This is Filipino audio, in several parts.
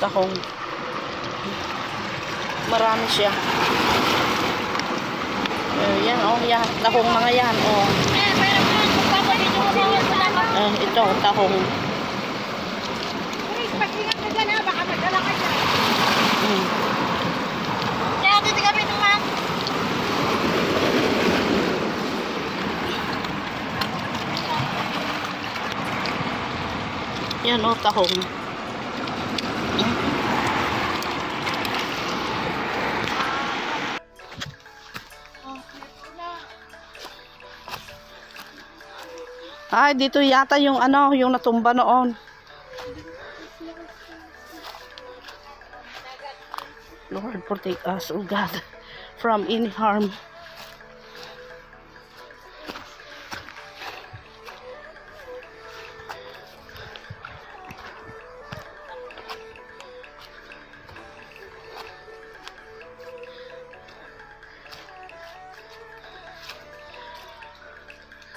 tahong. Marami siya. Yan, oh, yan. Tahong mga yan, oh. Ito, tahong. Pag-ingat ka dyan, ha? Baka magdala ka dyan. Kaya dito kami naman. Yan, oh, tahong. Ay, dito yata yung ano, yung natumba noon. Lord, protect us, oh God, from any harm.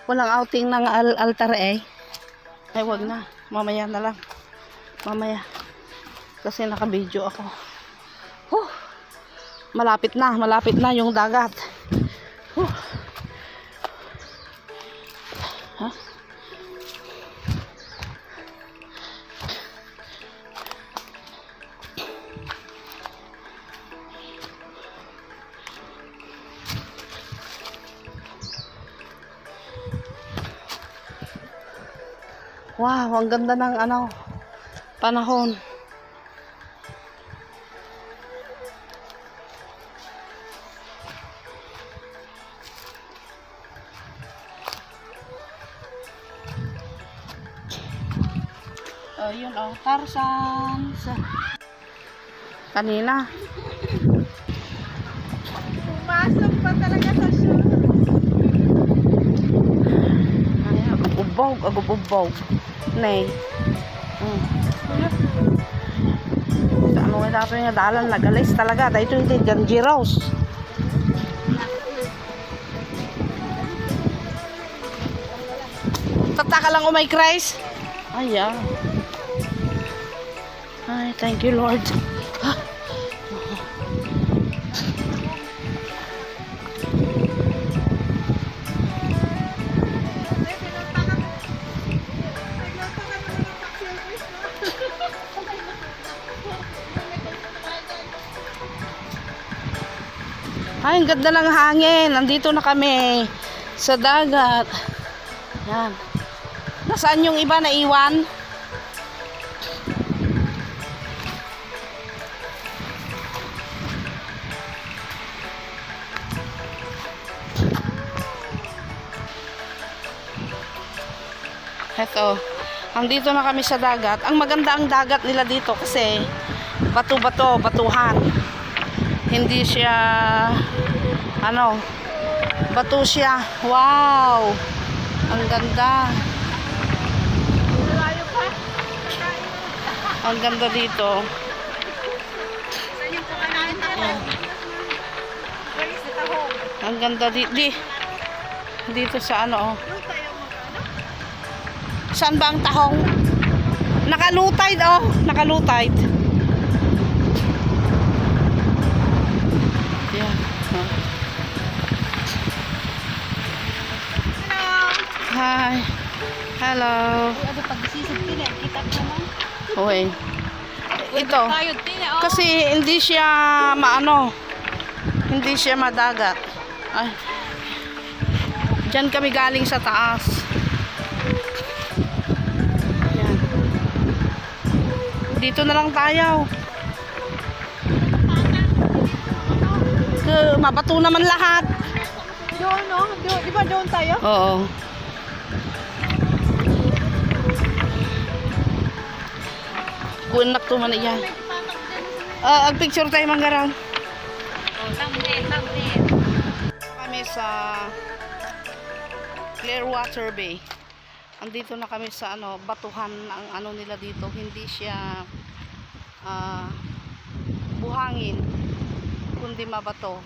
Walang outing ng altar eh. Ay, wag na. Mamaya na lang. Mamaya. Kasi naka-video ako. Malapit na yung dagat. Ha? Wow, ang ganda ng ano, panahon. Yun oh, Tarzan. Kanina. Pumasok pa talaga sa show. Ay, agubog. Nay. Ano nga dapat yung dalan, nagalis talaga. Dahil ito hindi, Ganjiros. Tataka lang umay Christ. Ay, yeah. Ay, thank you, Lord. Ay, ang ganda ng hangin. Nandito na kami sa dagat. Yan. Nasaan yung iba na iwan? Eto, andito na kami sa dagat. Ang maganda ang dagat nila dito kasi bato-bato, batuhan. Hindi siya ano, bato siya. Wow! Ang ganda. Ang ganda dito. Ang ganda dito sa ano, oh. Saan ba ang tahong? Nakalutide, oh. Nakalutide. Yeah. Hi. Hello. Ano pag-sisig din eh, kita naman. Okay. Ito. Kasi hindi siya maano. Hindi siya madagat. Ay. Diyan kami galing sa taas. Yan. Dito na lang tayo. Mabato naman lahat. Doon, no? Di ba doon tayo? Oo. Kunak to man iya. Ang picture tayo manggaran. Thumbnail. Kami sa Clearwater Bay. Andito na kami sa ano, batuhan ang ano nila dito. Hindi siya buhangin, kundi mabato.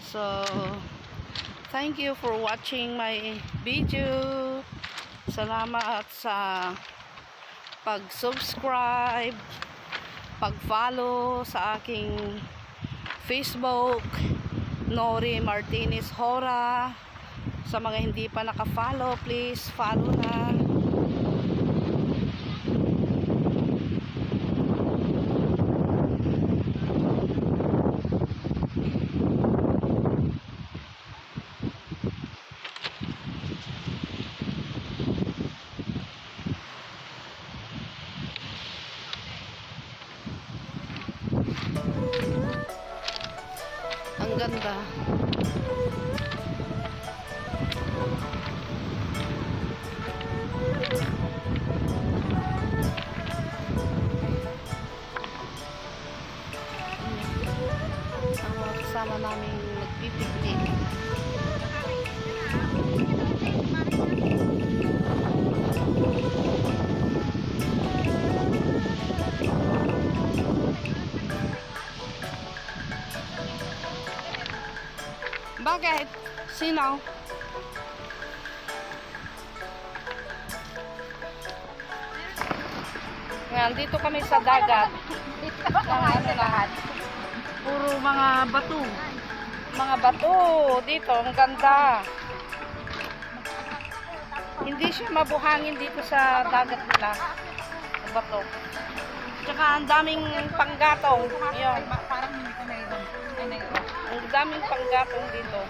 So, thank you for watching my video. Salamat sa pag-subscribe. pag-follow sa aking Facebook, Nori Martinez Hora. Sa mga hindi pa naka-follow, please follow na. Ang ganda. Ang kasama namin nagpipiknik. Bakit? Sino? Ngayon, dito kami sa dagat. Ano lahat? Puro mga bato. Mga bato. Dito, ang ganda. Hindi siya mabuhangin dito sa dagat nila. Ang bato. Tsaka ang daming panggatong. Yun. Parang hindi ko na ito. Ang daming panggatong dito.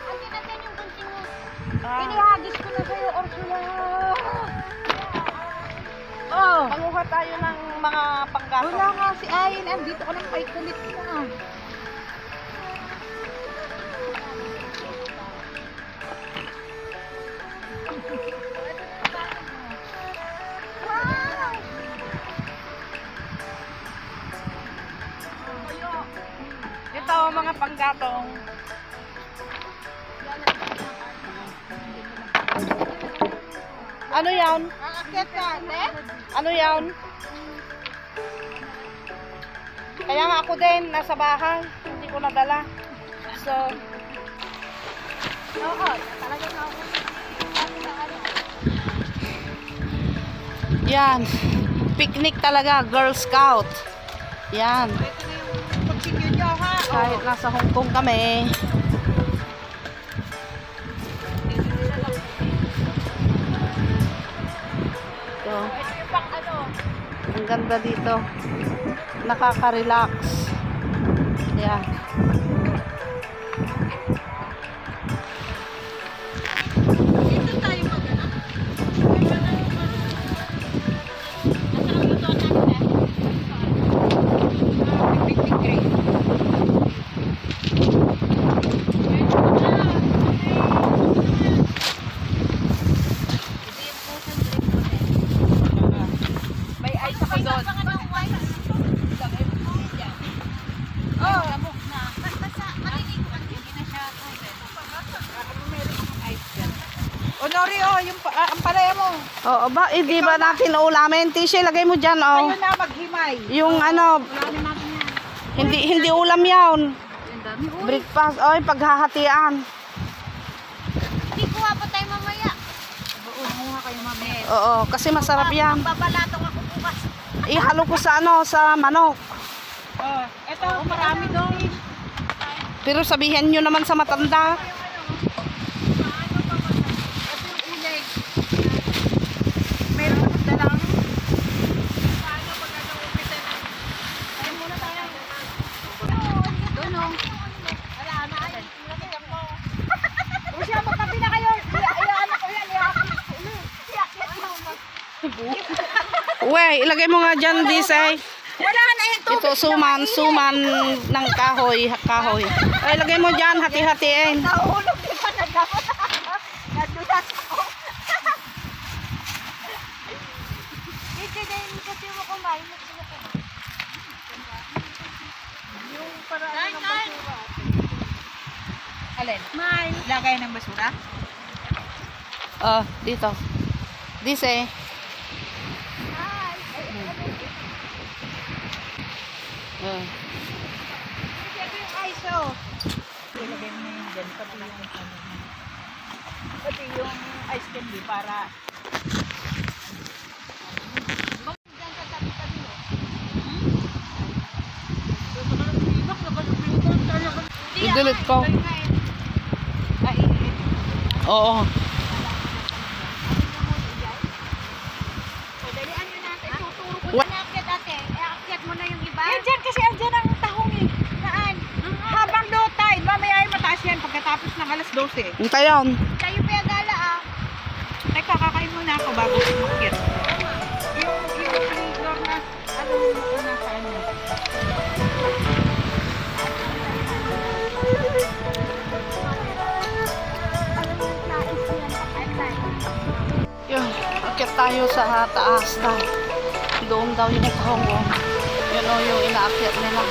Ang natin yung gunting mo. Ah, Inihagis ko na sa'yo, Ursula. Oh. manguha tayo ng mga panggatong. Wala nga si Ayin. Andito ko ng kulit mo. Wow! Ito, mga panggatong. Ano yan? Aakyat ka, ate? Ano yan? Kaya nga ako din, nasa bahay. Hindi ko nadala. So, Oo, talaga na ako. yan. Picnic talaga, Girl Scout. Yan. Ito na yung pag-secure nyo, ha? Kahit nasa Hong Kong kami. Ito. Ito yung pang ano. Ang ganda dito. Nakaka-relax. Yan. Dito tayo mag-ano. Nasaan ang luto natin, Big green. May ice ako doon. Oh, Honori, oh, yung ang palaya mo. Oo ba? Di ba natin ulamin? Tisha, lagay mo dyan, oh. Kayo na maghimay. Yung ano, Ulamin natin yan. hindi ulam yan. Ang dami. Breakfast, oy, paghahatian. Hindi kuha pa tayo mamaya. Umuha kayo mamaya. Oo, kasi masarap yan. Babalatong ako bukas. Ihalo ko sa ano, sa manok. Oh, eto, marami doon. Pero sabihin nyo naman sa matanda. Meron akong dalang. Paano pag umpitin? Kain muna tayo. Doon o. Wala na ay. Natigang mo. O siya, magkapi na kayo. Iyan ako yan. Iyan mo. Uwe, ilagay mo nga dyan, Disay. Wala na ito. Ito, suman ng kahoy. Ay, ilagay mo dyan, hati-hatiin. Nahulog din pa nagkakot. Nadulas ako. Hindi din kasi mo kumain. Yung paraan ng basura. Alin? May. Lagay ng basura? Oh, dito. Disay. Oh. Ito yung ISO. Ilagay mo na yun dyan. Pati yung ice candy para... Dyan sa tabi-tabi mo. delete ko. Mainit. Oo. Dalian nyo natin. Tuturo ko What? na akyat ate. Akyat mo na yung iba. Eh, dyan kasi andyan ang tahong eh. Saan? Habang low tide. Mamaya ay mataas yan pagkatapos ng alas 12. Hinta yun. Tayo pa gala ah. Teka, kakain muna ako bago umakyat. Yung floor na, ano na sa ano. Yun, akit tayo sa taas daw. Doon daw yung tahong. Yun o yung inaakyat nila.